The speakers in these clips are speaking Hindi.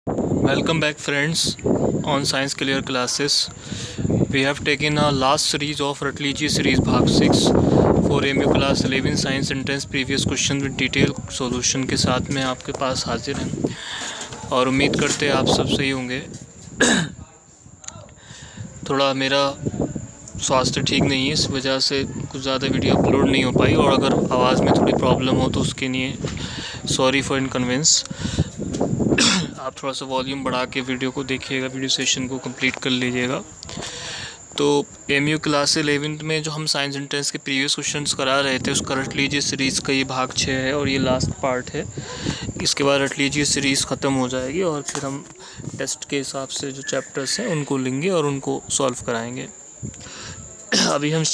Welcome back friends on Science Clear classes. We have taken our last series of Rutledge series भाग 6 for MU class 11 Science Entrance previous question with detail solution के साथ में आपके पास हाजिर हैं और उम्मीद करते हैं आप सब सही होंगे। थोड़ा मेरा स्वास्थ्य ठीक नहीं है, इस वजह से कुछ ज़्यादा वीडियो अपलोड नहीं हो पाई और अगर आवाज़ में थोड़ी प्रॉब्लम हो तो उसके लिए सॉरी फॉर इनकन्वीनियंस। आप थोड़ा सा वॉल्यूम बढ़ा के वीडियो को देखिएगा, वीडियो सेशन को कंप्लीट कर लीजिएगा। तो एमयू क्लास 11 में जो हम साइंस एंट्रेंस के प्रीवियस क्वेश्चंस करा रहे थे उसका रट लीजिए सीरीज़ का ये भाग 6 है और ये लास्ट पार्ट है। इसके बाद रट लीजिए सीरीज़ ख़त्म हो जाएगी और फिर हम टेस्ट के हिसाब से जो चैप्टर्स हैं उनको लेंगे और उनको सॉल्व कराएंगे। अभी हम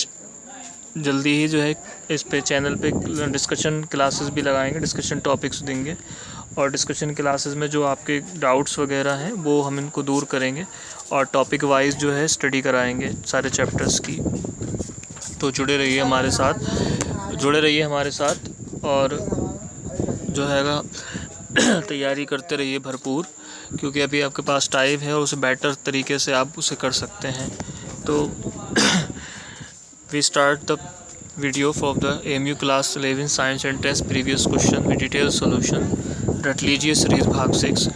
जल्दी ही जो है इस पे चैनल पे डिस्कशन क्लासेस भी लगाएंगे, डिस्कशन टॉपिक्स देंगे और डिस्कशन क्लासेस में जो आपके डाउट्स वगैरह हैं वो हम इनको दूर करेंगे और टॉपिक वाइज जो है स्टडी कराएंगे सारे चैप्टर्स की। तो जुड़े रहिए हमारे साथ और जो हैगा तैयारी करते रहिए भरपूर, क्योंकि अभी आपके पास टाइम है और उसे बेटर तरीके से आप उसे कर सकते हैं। तो we start the video of the AMU class 11 science entrance previous question with detailed solution रट लीजिए सीरीज़ भाग 6।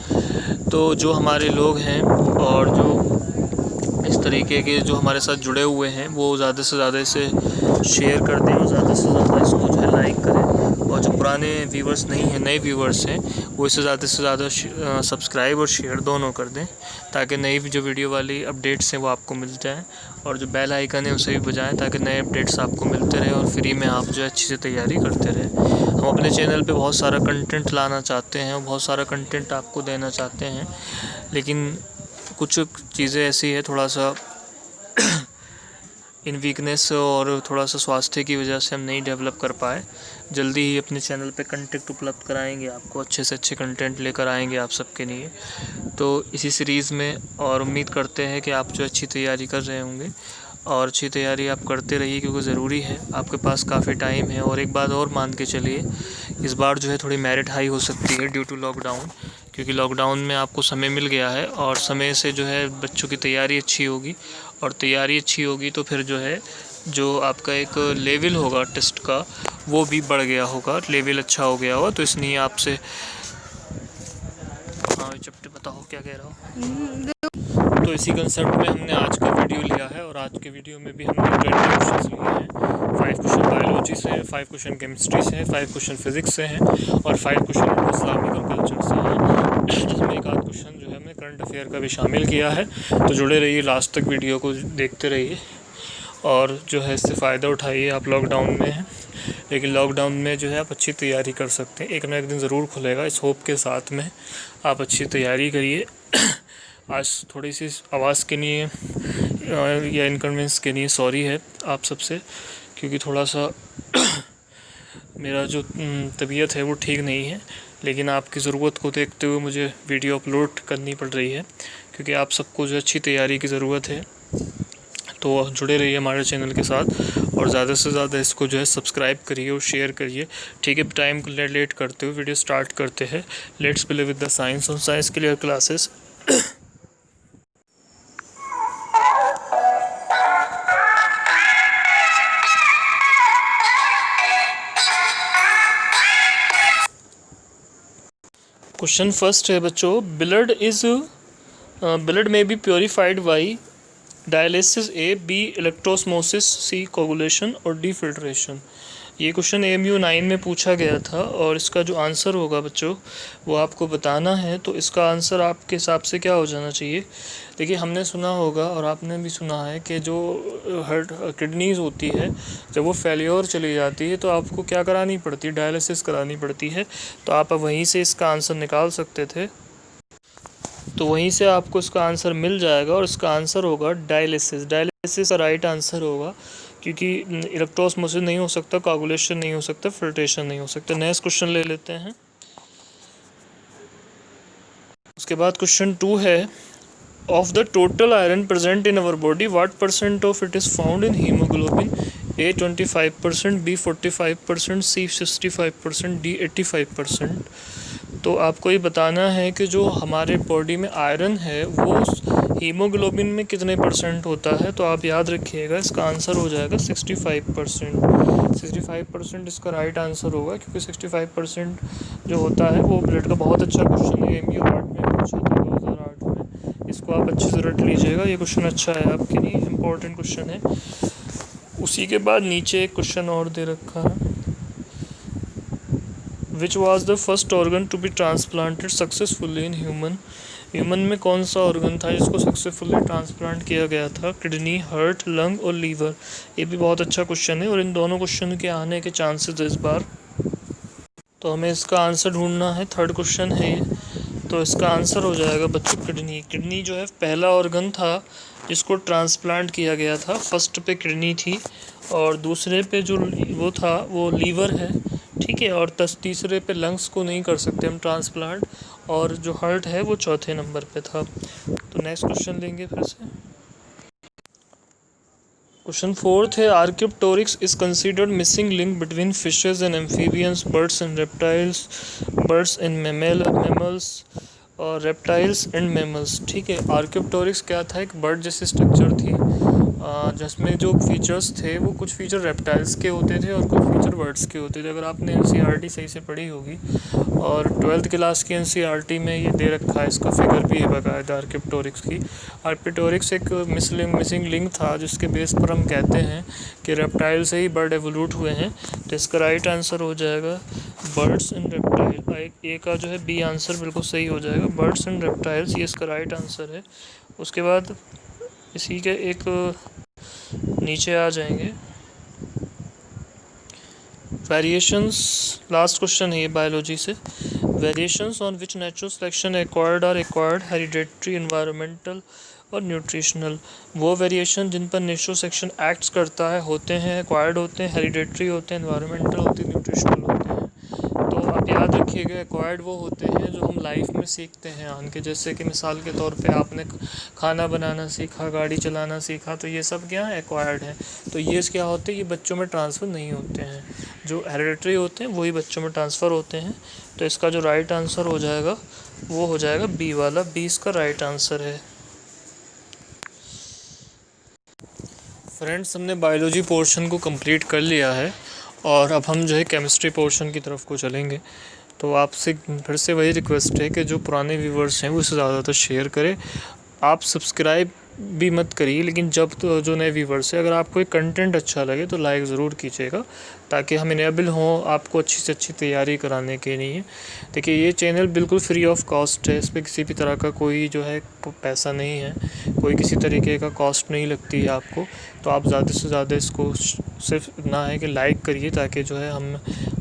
तो जो हमारे लोग हैं और जो इस तरीके के जो हमारे साथ जुड़े हुए हैं वो ज़्यादा से ज़्यादा इसे शेयर कर दें और ज़्यादा से ज़्यादा इसको जो है लाइक करें, और जो पुराने व्यूवर्स नहीं हैं, नए व्यूवर्स हैं, वो इसे ज़्यादा से ज़्यादा सब्सक्राइब और शेयर दोनों कर दें ताकि नई जो वीडियो वाली अपडेट्स हैं वो आपको मिल जाएँ, और जो बेल आइकन है उसे भी बजाएं ताकि नए अपडेट्स आपको मिलते रहें और फ्री में आप जो है अच्छी से तैयारी करते रहें। हम अपने चैनल पे बहुत सारा कंटेंट लाना चाहते हैं, बहुत सारा कंटेंट आपको देना चाहते हैं, लेकिन कुछ चीज़ें ऐसी है थोड़ा सा इन वीकनेस और थोड़ा सा स्वास्थ्य की वजह से हम नहीं डेवलप कर पाए। जल्दी ही अपने चैनल पे कंटेंट उपलब्ध कराएंगे, आपको अच्छे से अच्छे कंटेंट लेकर आएंगे आप सबके लिए। तो इसी सीरीज़ में और उम्मीद करते हैं कि आप जो अच्छी तैयारी कर रहे होंगे और अच्छी तैयारी आप करते रहिए, क्योंकि ज़रूरी है, आपके पास काफ़ी टाइम है। और एक बात और मान के चलिए, इस बार जो है थोड़ी मेरिट हाई हो सकती है ड्यू टू लॉकडाउन, क्योंकि लॉकडाउन में आपको समय मिल गया है और समय से जो है बच्चों की तैयारी अच्छी होगी, और तैयारी अच्छी होगी तो फिर जो है जो आपका एक लेवल होगा टेस्ट का वो भी बढ़ गया होगा, लेवल अच्छा हो गया होगा। तो इसलिए आपसे चपटे बताओ क्या कह रहा हूँ। तो इसी कंसेप्ट में हमने आज का वीडियो लिया है और आज के वीडियो में भी हमने 20 क्वेश्चन लिए हैं। 5 क्वेश्चन बायोलॉजी से हैं, 5 क्वेश्चन केमिस्ट्री से हैं, 5 क्वेश्चन फिजिक्स से हैं और 5 क्वेश्चन इस्लामिक और कल्चर से हैं, जिसमें एक आध क्वेश्चन जो है हमने करंट अफेयर का भी शामिल किया है। तो जुड़े रहिए, लास्ट तक वीडियो को देखते रहिए और जो है इससे फ़ायदा उठाइए। आप लॉकडाउन में हैं, लेकिन लॉकडाउन में जो है आप अच्छी तैयारी कर सकते हैं, एक ना एक दिन ज़रूर खुलेगा, इस होप के साथ में आप अच्छी तैयारी करिए। आज थोड़ी सी आवाज़ के लिए या इनकन्वीनियंस के लिए सॉरी है आप सबसे, क्योंकि थोड़ा सा मेरा जो तबीयत है वो ठीक नहीं है, लेकिन आपकी ज़रूरत को देखते हुए मुझे वीडियो अपलोड करनी पड़ रही है, क्योंकि आप सबको जो अच्छी तैयारी की ज़रूरत है। तो जुड़े रहिए हमारे चैनल के साथ और ज़्यादा से ज़्यादा इसको जो है सब्सक्राइब करिए और शेयर करिए। ठीक है, टाइम को लेट करते हुए वीडियो स्टार्ट करते हैं। Let's play with the science on science clear classes. Question first है बच्चों, ब्लड में be purified by dialysis, A, B electroosmosis, C coagulation और डी फिल्ट्रेशन। ये क्वेश्चन AMU 9 में पूछा गया था और इसका जो आंसर होगा बच्चों वो आपको बताना है। तो इसका आंसर आपके हिसाब से क्या हो जाना चाहिए? देखिए, हमने सुना होगा और आपने भी सुना है कि जो हार्ट किडनीज़ होती है जब वो फेल्योर चली जाती है तो आपको क्या करानी पड़ती है? डायलिसिस करानी पड़ती है। तो आप वहीं से इसका आंसर निकाल सकते थे, तो वहीं से आपको इसका आंसर मिल जाएगा और इसका आंसर होगा डायलिसिस। डायलिसिस का राइट आंसर होगा, क्योंकि इलेक्ट्रोस्मोसिस नहीं हो सकता, कोगुलेशन नहीं हो सकता, फिल्ट्रेशन नहीं हो सकता। नेक्स्ट क्वेश्चन ले लेते हैं। उसके बाद क्वेश्चन 2 है, of the total iron present in our body what percent of it is found in haemoglobin? A 25%, B 45%, C 65%, D 85%। तो आपको ये बताना है कि जो हमारे बॉडी में आयरन है वो हीमोग्लोबिन में कितने % होता है। तो आप याद रखिएगा, इसका आंसर हो जाएगा 65%। 65% इसका राइट आंसर होगा, क्योंकि 65% जो होता है वो ब्लड का बहुत अच्छा क्वेश्चन है, एमयू आर्ट में पूछा था 2008 में। इसको आप अच्छे से रट लीजिएगा, ये क्वेश्चन अच्छा है आपके लिए, इम्पोर्टेंट क्वेश्चन है। उसी के बाद नीचे एक क्वेश्चन और दे रखा है, which was the first organ to be transplanted successfully in human में कौन सा ऑर्गन था जिसको सक्सेसफुली ट्रांसप्लांट किया गया था? किडनी, हार्ट, लंग और लीवर। ये भी बहुत अच्छा क्वेश्चन है और इन दोनों क्वेश्चन के आने के चांसेस इस बार। तो हमें इसका आंसर ढूंढना है, थर्ड क्वेश्चन है ये। तो इसका आंसर हो जाएगा बच्चों किडनी। किडनी जो है पहला ऑर्गन था जिसको ट्रांसप्लांट किया गया था। फर्स्ट पे किडनी थी और दूसरे पे जो वो था वो लीवर है, ठीक है। और तीसरे पे लंग्स को नहीं कर सकते हम ट्रांसप्लांट, और जो हार्ट है वो चौथे नंबर पे था। तो नेक्स्ट क्वेश्चन लेंगे फिर से। क्वेश्चन फोर्थ है, archaeopteryx is considered missing link between fishes and amphibians, birds and reptiles, birds and mammals और रेप्टाइल्स एंड मैमल्स, ठीक है। आर्क्योप्टोरिक्स क्या था? एक बर्ड जैसी स्ट्रक्चर थी जिसमें जो फीचर्स थे वो कुछ फीचर रेप्टाइल्स के होते थे और कुछ फीचर बर्ड्स के होते थे। अगर आपने एनसीईआरटी सही से पढ़ी होगी, और 12th क्लास की एनसीईआरटी में ये दे रखा है, इसका फिगर भी है बाकायदा आर्क्योप्टोरिक्स की। आर्क्योप्टोरिक्स एक मिसिंग लिंक था जिसके बेस पर हम कहते हैं कि रेप्टाइल से ही बर्ड एवोल्यूट हुए हैं। तो इसका राइट आंसर हो जाएगा बर्ड्स एंड रेप्टाइल। ए का जो है बी आंसर बिल्कुल सही हो जाएगा, बर्ड्स एंड रेप्टाइल्स, ये इसका राइट आंसर है। उसके बाद इसी के एक नीचे आ जाएंगे वेरिएशंस। लास्ट क्वेश्चन है ये बायोलॉजी से। Variations on which natural selection acquired are acquired, hereditary, environmental और न्यूट्रिशनल। वो वेरिएशन जिन पर नेचुरल सिलेक्शन एक्ट्स करता है होते हैं एक्वायर्ड होते हैं, हेरिडेटरी होते हैं, एनवायरमेंटल होते हैं, न्यूट्रिशनल होते हैं। तो आप याद रखिएगा, एक्वायर्ड वो होते हैं जो हम लाइफ में सीखते हैं आन के, जैसे कि मिसाल के तौर पे आपने खाना बनाना सीखा, गाड़ी चलाना सीखा, तो ये सब क्या है? एक्वायर्ड है। तो ये क्या होते हैं? ये बच्चों में ट्रांसफ़र नहीं होते हैं। जो हेरिडेटरी होते हैं वही बच्चों में ट्रांसफ़र होते हैं। तो इसका जो राइट आंसर हो जाएगा वो हो जाएगा बी वाला, बी इसका राइट आंसर है। फ्रेंड्स, हमने बायोलॉजी पोर्शन को कंप्लीट कर लिया है और अब हम जो है केमिस्ट्री पोर्शन की तरफ को चलेंगे। तो आपसे फिर से वही रिक्वेस्ट है कि जो पुराने व्यूवर्स हैं वो इसे ज़्यादातर शेयर करें। आप सब्सक्राइब भी मत करिए, लेकिन जब तो जो नए व्यूवर्स है, अगर आपको एक कंटेंट अच्छा लगे तो लाइक ज़रूर कीजिएगा, ताकि हम इनेबल हों आपको अच्छी से अच्छी तैयारी कराने के लिए। देखिए, ये चैनल बिल्कुल फ्री ऑफ कॉस्ट है, इस पर किसी भी तरह का कोई जो है पैसा नहीं है, कोई किसी तरीके का कॉस्ट नहीं लगती है आपको। तो आप ज़्यादा से ज़्यादा इसको सिर्फ इतना है कि लाइक करिए, ताकि जो है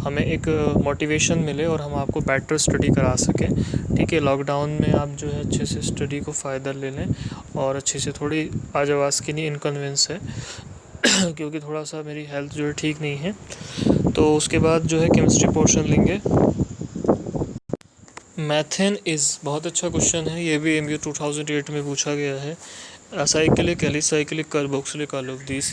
हमें एक मोटिवेशन मिले और हम आपको बेटर स्टडी करा सकें, ठीक है। लॉकडाउन में आप जो है अच्छे से स्टडी को फ़ायदा ले लें, और अच्छे से थोड़ी आज आवाज़ की नहीं इनकन्वीनियंस है क्योंकि थोड़ा सा मेरी हेल्थ जो है ठीक नहीं है। तो उसके बाद जो है केमिस्ट्री पोर्शन लेंगे। मैथेन इज़ बहुत अच्छा क्वेश्चन है, ये भी MU 2008 में पूछा गया है। Acyclic, alicyclic, carboxylic all of this.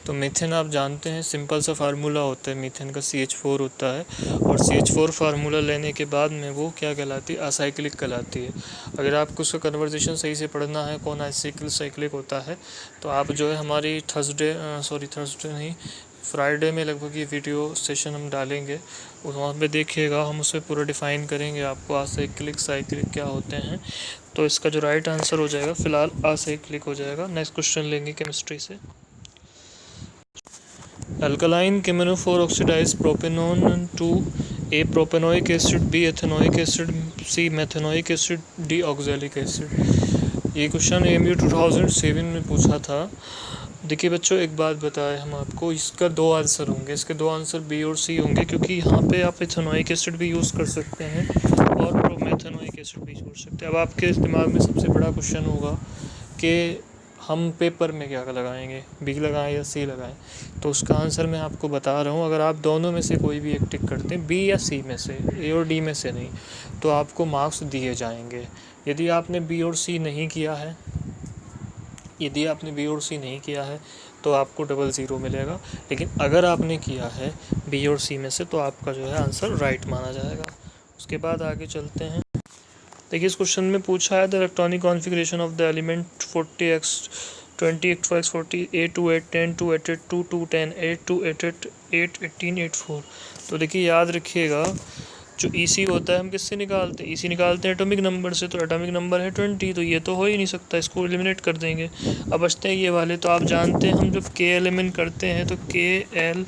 तो मीथेन आप जानते हैं सिंपल सा फार्मूला होता है मीथेन का, CH4 होता है, और CH4 फार्मूला लेने के बाद में वो क्या कहलाती है? असाइक्लिक कहलाती है। अगर आपको उसका कन्वर्जेशन सही से पढ़ना है कौन असाइक्लिक होता है, तो आप जो है हमारी थर्सडे नहीं, फ्राइडे में लगभग ये वीडियो सेशन हम डालेंगे, वहाँ पे देखिएगा, हम उसे पूरा डिफ़ाइन करेंगे आपको असाइक्लिक साइक्लिक क्या होते हैं। तो इसका जो राइट आंसर हो जाएगा फ़िलहाल असाइक्लिक हो जाएगा। नेक्स्ट क्वेश्चन लेंगे केमिस्ट्री से। Alkaline KMnO4 oxidise propanone to A propanoic acid, B ethanoic acid, C methanoic acid, D oxalic acid. ये क्वेश्चन MU 2007 में पूछा था। देखिए बच्चों, एक बात बताएं हम आपको, इसका दो आंसर होंगे, इसके दो आंसर बी और सी होंगे, क्योंकि यहाँ पे आप इथेनोइक एसिड भी यूज़ कर सकते हैं और प्रोमेथेनोइक एसिड भी यूज़ सकते हैं। अब आपके दिमाग में सबसे बड़ा क्वेश्चन होगा कि हम पेपर में क्या लगाएंगे, बी लगाएं या सी लगाएं। तो उसका आंसर मैं आपको बता रहा हूँ, अगर आप दोनों में से कोई भी एक टिक करते हैं, बी या सी में से, ए और डी में से नहीं, तो आपको मार्क्स दिए जाएंगे। यदि आपने बी और सी नहीं किया है, तो आपको 00 मिलेगा। लेकिन अगर आपने किया है बी और सी में से, तो आपका जो है आंसर राइट माना जाएगा। उसके बाद आगे चलते हैं। देखिए इस क्वेश्चन में पूछा है the electronic configuration of the element 40x 20x 40 8 2 8 10 2 8 8 2 2 10 8 2 8 8 8 18 8 4। तो देखिए याद रखिएगा जो ईसी होता है हम किससे निकालते हैं, ईसी निकालते हैं एटॉमिक नंबर से। तो एटॉमिक नंबर है 20, तो ये तो हो ही नहीं सकता, इसको एलिमिनेट कर देंगे। अब बचते हैं ये वाले। तो आप जानते हैं हम जब के एलिमेंट करते हैं तो के एल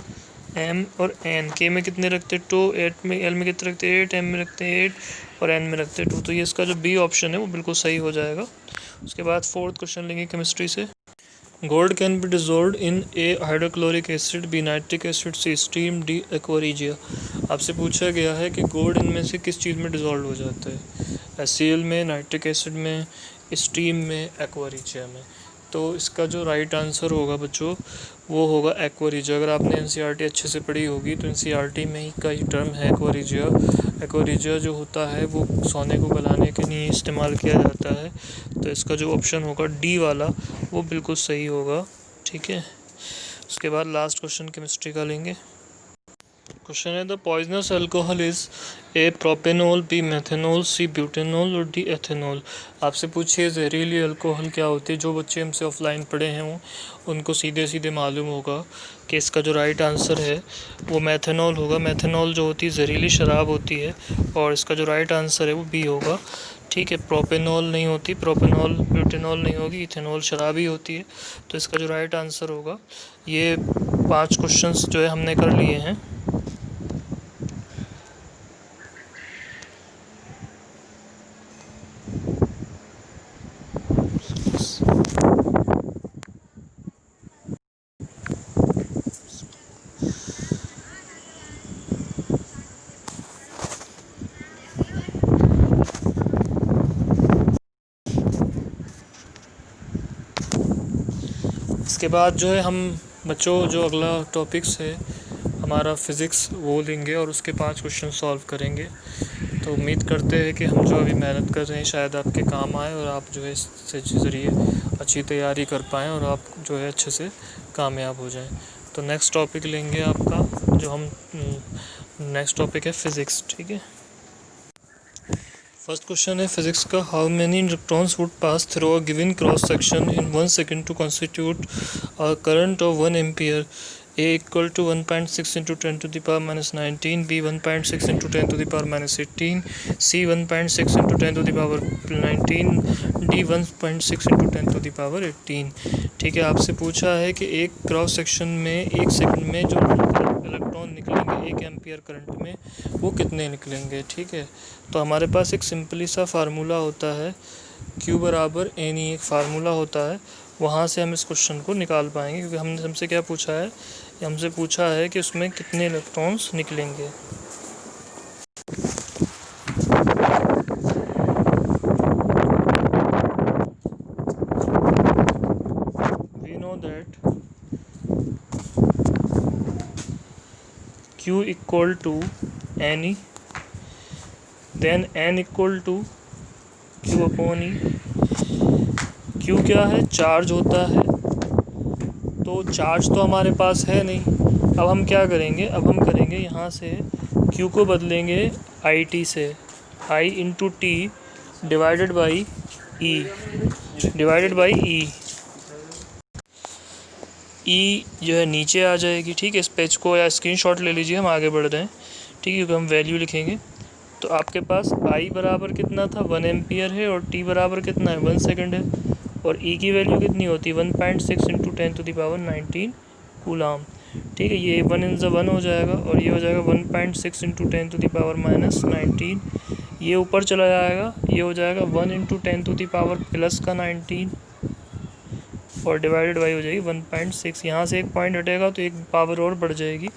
एम और एन, के में कितने रखते हैं 2, एट में एल में कितने रखते हैं 8, एम में रखते हैं 8 और एन में रखते हैं 2। तो ये इसका जो बी ऑप्शन है वो बिल्कुल सही हो जाएगा। उसके बाद फोर्थ क्वेश्चन लेंगे केमिस्ट्री से। Gold can be dissolve in A hydrochloric acid, B nitric acid, C steam, D aqua regia. आपसे पूछा गया है कि गोल्ड इनमें से किस चीज़ में डिजोल्व हो जाता है, HCl में, नाइट्रिक एसिड में, स्टीम में, एक्वारिजिया में। तो इसका जो राइट आंसर होगा बच्चों वो होगा एक्वारिजिया। अगर आपने एनसीईआरटी अच्छे से पढ़ी होगी तो एनसीईआरटी में ही का ही टर्म है एक्वारिजिया। एक्वारिजिया जो होता है वो सोने को गलाने के लिए इस्तेमाल किया जाता है। तो इसका जो ऑप्शन होगा डी वाला वो बिल्कुल सही होगा। ठीक है, उसके बाद लास्ट क्वेश्चन केमिस्ट्री का लेंगे। क्वेश्चन है the poisonous alcohol is A propanol, B methanol, C butanol और डी एथेनॉल। आपसे पूछिए जहरीली अल्कोहल क्या होती है। जो बच्चे हमसे ऑफलाइन पढ़े हैं वो उनको सीधे सीधे मालूम होगा कि इसका जो राइट आंसर है वो मेथेनॉल होगा। मेथेनॉल जो होती है जहरीली शराब होती है और इसका जो राइट आंसर है वो बी होगा। ठीक है, प्रोपेनॉल नहीं होती, प्रोपेनॉल ब्यूटेनॉल नहीं होगी, इथेनॉल शराब ही होती है। तो इसका जो राइट आंसर होगा, ये 5 क्वेश्चंस जो है हमने कर लिए हैं। इसके बाद जो है हम बच्चों जो अगला टॉपिक्स है हमारा फ़िज़िक्स वो लेंगे और उसके 5 क्वेश्चन सॉल्व करेंगे। तो उम्मीद करते हैं कि हम जो अभी मेहनत कर रहे हैं शायद आपके काम आए और आप जो है इससे ज़रिए अच्छी तैयारी कर पाएँ और आप जो है अच्छे से कामयाब हो जाएं। तो नेक्स्ट टॉपिक लेंगे आपका जो हम नेक्स्ट टॉपिक है फ़िज़िक्स। ठीक है, फर्स्ट क्वेश्चन है फिजिक्स का। How many electrons would pass through a given cross section in 1 second to constitute a current of 1 ampere. A equal to 1.6 into 10 to the power minus 19, B 1.6 into 10 to the power minus 18, C 1.6 into 10 to the power 19, D 1.6 into 10 to the power 18। ठीक है, आपसे पूछा है कि एक क्रॉस सेक्शन में 1 सेकंड में जो इलेक्ट्रॉन निकलेंगे 1 एम्पियर करंट में वो कितने निकलेंगे। ठीक है, तो हमारे पास एक सिंपली सा फार्मूला होता है Q बराबर N ही एक फार्मूला होता है, वहाँ से हम इस क्वेश्चन को निकाल पाएंगे। क्योंकि हमने हमसे क्या पूछा है, हमसे पूछा है कि उसमें कितने इलेक्ट्रॉन्स निकलेंगे। We know that Q equal to N e, then N equal to Q upon e. Q क्या है, चार्ज होता है। तो चार्ज तो हमारे पास है नहीं। अब हम क्या करेंगे, अब हम करेंगे यहाँ से Q को बदलेंगे IT से, I into T divided by E, divided by E। E जो है नीचे आ जाएगी। ठीक है, इस पेज को या स्क्रीनशॉट ले लीजिए, हम आगे बढ़ रहे हैं। ठीक है, क्योंकि हम वैल्यू लिखेंगे। तो आपके पास I बराबर कितना था 1 एम्पियर है और T बराबर कितना है 1 सेकंड है और E की वैल्यू कितनी होती है 1.6 into 10 to the power 19 coulomb. ठीक है, ये 1 इन ज़ 1 हो जाएगा और ये हो जाएगा 1.6 into 10 to the power minus 19। ये ऊपर चला जाएगा, ये हो जाएगा 1 into 10 to the power plus का 19 और डिवाइडेड बाई हो जाएगी 1.6। यहाँ से एक पॉइंट हटेगा तो एक पावर और बढ़ जाएगी।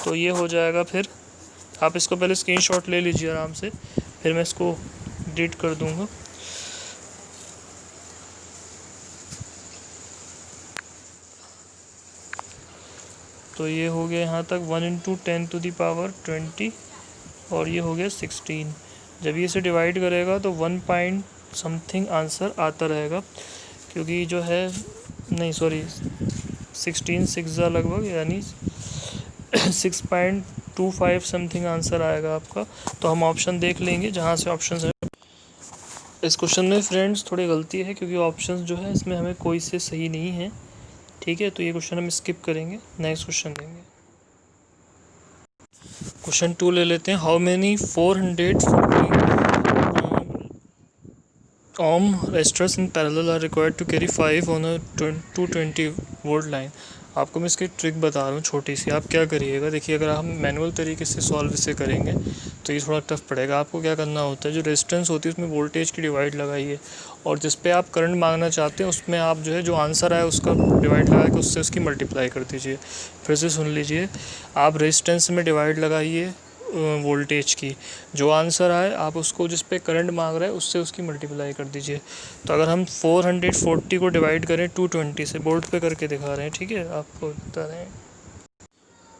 तो ये हो जाएगा, फिर आप इसको पहले स्क्रीनशॉट ले लीजिए आराम से, फिर मैं इसको डिलीट कर दूँगा। तो ये हो गया यहाँ तक 1 इंटू 10 टू दी पावर 20 और ये हो गया 16। जब ये इसे डिवाइड करेगा तो 1 पॉइंट समथिंग आंसर आता रहेगा, क्योंकि जो है नहीं सॉरी 16 6 लगभग यानी 6.5 1.25 समथिंग आंसर आएगा आपका। तो हम ऑप्शन देख लेंगे जहाँ से ऑप्शन है। इस क्वेश्चन में फ्रेंड्स थोड़ी गलती है क्योंकि ऑप्शंस जो है इसमें हमें कोई से सही नहीं है, ठीक है। तो ये क्वेश्चन हम स्किप करेंगे, नेक्स्ट क्वेश्चन देंगे। क्वेश्चन 2 ले लेते हैं। How many 440 ohm resistors in parallel are required to carry 5 on a 220 volt line. आपको मैं इसकी ट्रिक बता रहा हूँ छोटी सी। आप क्या करिएगा, देखिए अगर हम मैनुअल तरीके से सॉल्व इसे करेंगे तो ये थोड़ा टफ पड़ेगा। आपको क्या करना होता है, जो रेजिस्टेंस होती है उसमें वोल्टेज की डिवाइड लगाइए और जिस पे आप करंट मांगना चाहते हैं उसमें आप जो है जो आंसर आए उसका डिवाइड लगा के उससे उसकी मल्टीप्लाई कर दीजिए। फिर से सुन लीजिए, आप रेजिस्टेंस में डिवाइड लगाइए वोल्टेज की, जो आंसर आए आप उसको जिस पे करंट मांग रहा है उससे उसकी मल्टीप्लाई कर दीजिए। तो अगर हम 440 को डिवाइड करें 220 से, बोर्ड पे करके दिखा रहे हैं, ठीक है, आपको बता रहे हैं।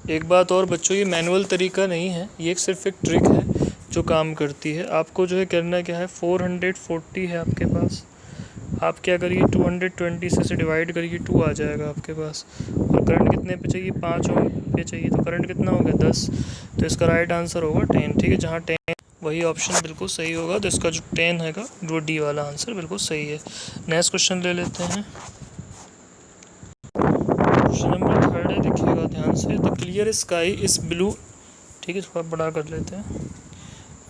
एक बात और बच्चों, ये मैनुअल तरीका नहीं है, ये सिर्फ एक ट्रिक है जो काम करती है। आपको जो है करना क्या है, 440 है आपके पास, आप क्या करिए 220 से डिवाइड करिए, 2 आ जाएगा आपके पास। और करंट कितने पे चाहिए, 5 ओम पे चाहिए, तो करंट कितना हो गया 10। तो इसका राइट आंसर होगा 10, ठीक है। जहाँ 10 वही ऑप्शन बिल्कुल सही होगा, तो इसका जो 10 हैगा वो डी वाला आंसर बिल्कुल सही है। नेक्स्ट क्वेश्चन ले लेते हैं। क्वेश्चन नंबर 3 है, देखिएगा ध्यान से। The clear sky is blue, ठीक है, थोड़ा बड़ा कर लेते हैं।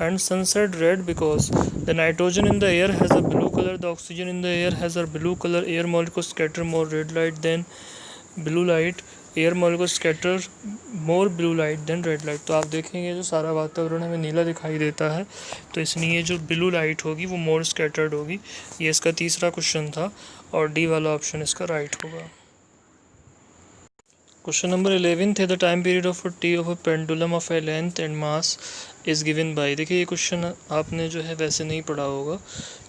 And sunset red because the nitrogen in the air has a blue color, the oxygen in the air has a blue color, air molecules scatter more red light than blue light, air molecules scatter more blue light than red light। तो आप देखेंगे जो सारा वातावरण हमें नीला दिखाई देता है, तो इसलिए जो ब्लू लाइट होगी वो मोर स्कैटर्ड होगी। ये इसका तीसरा क्वेश्चन था और डी वाला ऑप्शन इसका राइट होगा। क्वेश्चन नंबर 11 थे। The time period of T of a pendulum of A length and mass is given by. देखिए ये क्वेश्चन आपने जो है वैसे नहीं पढ़ा होगा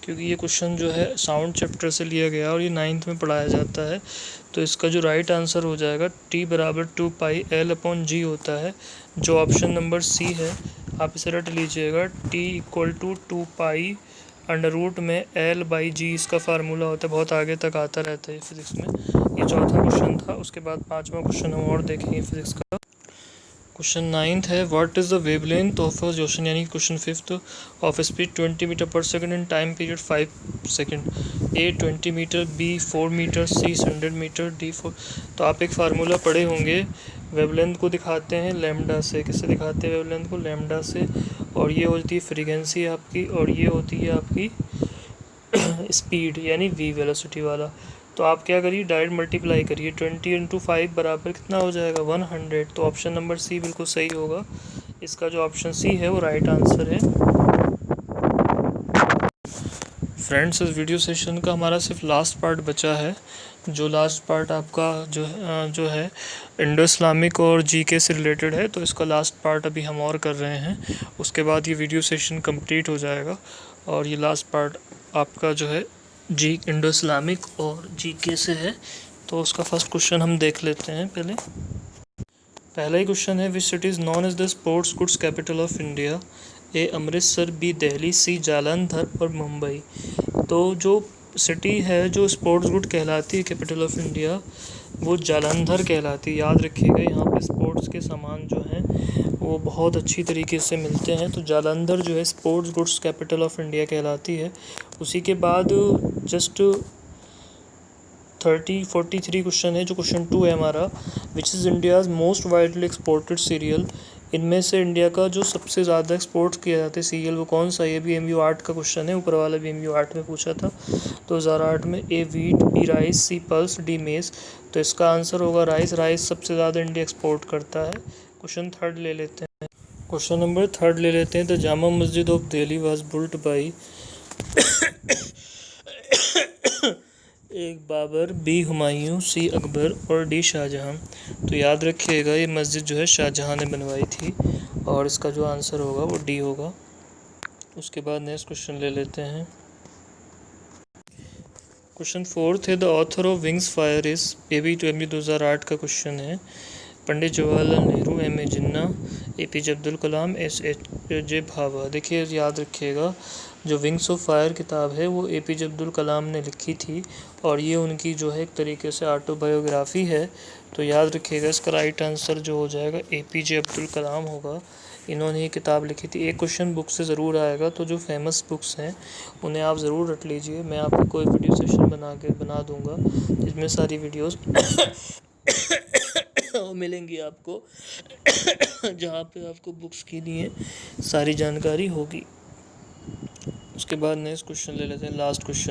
क्योंकि ये क्वेश्चन जो है साउंड चैप्टर से लिया गया और ये 9th में पढ़ाया जाता है। तो इसका जो राइट आंसर हो जाएगा टी बराबर 2 पाई एल अपॉन जी होता है, जो ऑप्शन नंबर सी है। आप इसे रट लीजिएगा, T equal to 2 pi under root में एल बाई जी इसका फार्मूला होता है, बहुत आगे तक आता रहता है फिजिक्स में। ये चौथा क्वेश्चन था। उसके बाद 5वां क्वेश्चन हम और देखेंगे फिजिक्स का। क्वेश्चन 9th है, what is the wavelength of a ocean, यानी question 5th, of speed 20 metre per second in time period 5 सेकंड। A 20 metre, B 4 metre, C 100 metre, D 4। तो आप एक फार्मूला पढ़े होंगे, वेवलेंथ को दिखाते हैं लैम्डा से। किससे दिखाते हैं वेवलेंथ को, लैम्डा से। और ये होती है फ्रीक्वेंसी आपकी, और ये होती है आपकी स्पीड यानी वी, वेलोसिटी वाला। तो आप क्या करिए, डायरेक्ट मल्टीप्लाई करिए, 20 इंटू 5 बराबर कितना हो जाएगा 100। तो ऑप्शन नंबर सी बिल्कुल सही होगा। इसका जो ऑप्शन सी है वो राइट आंसर है। फ्रेंड्स, इस वीडियो सेशन का हमारा सिर्फ लास्ट पार्ट बचा है। जो लास्ट पार्ट आपका जो है इंडो इस्लामिक और जीके से रिलेटेड है, तो इसका लास्ट पार्ट अभी हम और कर रहे हैं। उसके बाद ये वीडियो सेशन कंप्लीट हो जाएगा और ये लास्ट पार्ट आपका जो है जी इंडो इस्लामिक और जीके से है। तो उसका फर्स्ट क्वेश्चन हम देख लेते हैं। पहला ही क्वेश्चन है, which city is known as the sports goods capital of India. A Amritsar, B Delhi, C Jalandhar और मुंबई। तो जो सिटी है जो स्पोर्ट्स गुड कहलाती है कैपिटल ऑफ इंडिया, वो जालंधर कहलाती है। याद रखिएगा, यहाँ पे स्पोर्ट्स के सामान जो हैं वो बहुत अच्छी तरीके से मिलते हैं। तो जालंधर जो है sports goods capital of India कहलाती है। उसी के बाद जस्ट 43 क्वेश्चन है, जो क्वेश्चन 2 है हमारा, which is India's most widely exported serial. इनमें से इंडिया का जो सबसे ज़्यादा एक्सपोर्ट किया जाता है सीरियल वो कौन सा है। ये भी MU 8 का क्वेश्चन है, ऊपर वाला भी MU 8 में पूछा था 2008 में। ए वीट, बी राइस, सी पल्स, डी मेज। तो इसका आंसर होगा राइस। राइस सबसे ज़्यादा इंडिया एक्सपोर्ट करता है। क्वेश्चन 3 ले लेते हैं। क्वेश्चन नंबर 3 ले लेते हैं। The Jama Masjid of Delhi was built by A Babur, B Humayun, C Akbar और डी शाहजहां। तो याद रखिएगा ये मस्जिद जो है शाहजहां ने बनवाई थी और इसका जो आंसर होगा वो डी होगा। उसके बाद नेक्स्ट क्वेश्चन ले लेते हैं। क्वेश्चन 4 है, the author of wings fire is. ये भी 2008 का क्वेश्चन है। पंडित जवाहरलाल नेहरू, M.A. जिन्ना, APJ अब्दुल कलाम, SHJ भाभा। देखिए याद रखिएगा, जो विंग्स ऑफ फायर किताब है वो APJ अब्दुल कलाम ने लिखी थी और ये उनकी जो है एक तरीके से ऑटोबायोग्राफी है। तो याद रखिएगा इसका राइट आंसर जो हो जाएगा APJ अब्दुल कलाम होगा। इन्होंने ये किताब लिखी थी। एक क्वेश्चन बुक से ज़रूर आएगा, तो जो फेमस बुक्स हैं उन्हें आप ज़रूर रट लीजिए। मैं आपको कोई वीडियो सेशन बना दूंगा जिसमें सारी वीडियोस मिलेंगी आपको जहाँ पे आपको बुक्स के लिए सारी जानकारी होगी। उसके बाद नेक्स्ट क्वेश्चन ले लेते हैं, लास्ट क्वेश्चन।